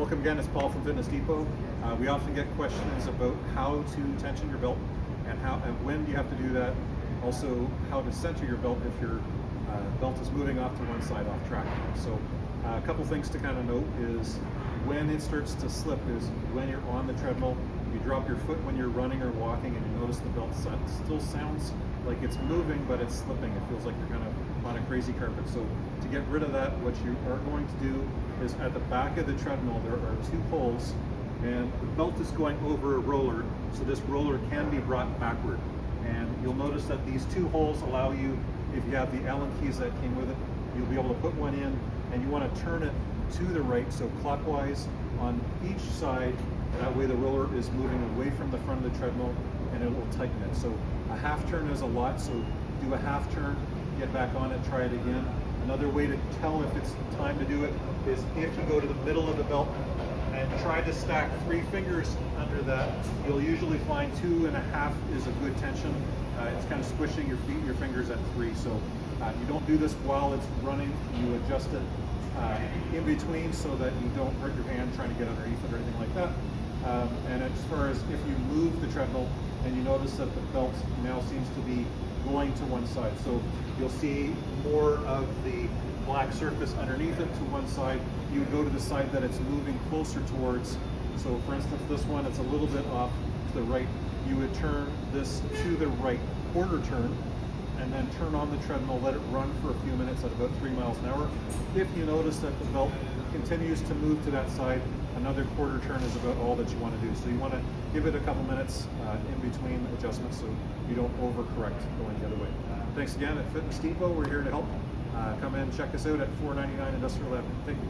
Welcome again, it's Paul from Fitness Depot. We often get questions about how to tension your belt and when do you have to do that. Also, how to center your belt if your belt is moving off to one side off track. So a couple things to kind of note is when it starts to slip is when you're on the treadmill. You drop your foot when you're running or walking and you notice the belt still sounds like it's moving, but it's slipping. It feels like you're kind of on a crazy carpet. So to get rid of that, what you are going to do is at the back of the treadmill, there are two poles and the belt is going over a roller. So this roller can be brought backward. And you'll notice that these two holes allow you, if you have the Allen keys that came with it, you'll be able to put one in and you want to turn it to the right, so clockwise on each side. That way the roller is moving away from the front of the treadmill and it will tighten it. So a half turn is a lot, so do a half turn, get back on it, try it again. Another way to tell if it's time to do it is if you go to the middle of the belt and try to stack 3 fingers under that, you'll usually find 2.5 is a good tension. It's kind of squishing your fingers at 3. So you don't do this while it's running, you adjust it in between so that you don't hurt your hand trying to get underneath it or anything like that. And as far as if you move the treadmill and you notice that the belt now seems to be going to one side, so you'll see more of the black surface underneath it to one side, you would go to the side that it's moving closer towards. So for instance, this one, it's a little bit off to the right. You would turn this to the right, quarter turn, and then turn on the treadmill, let it run for a few minutes at about 3 miles an hour. If you notice that the belt continues to move to that side, another quarter turn is about all that you want to do. So you want to give it a couple minutes in between adjustments so you don't overcorrect going the other way. Thanks again at Fitness Depot. We're here to help. Come in, check us out at 499 Industrial Avenue. Thank you.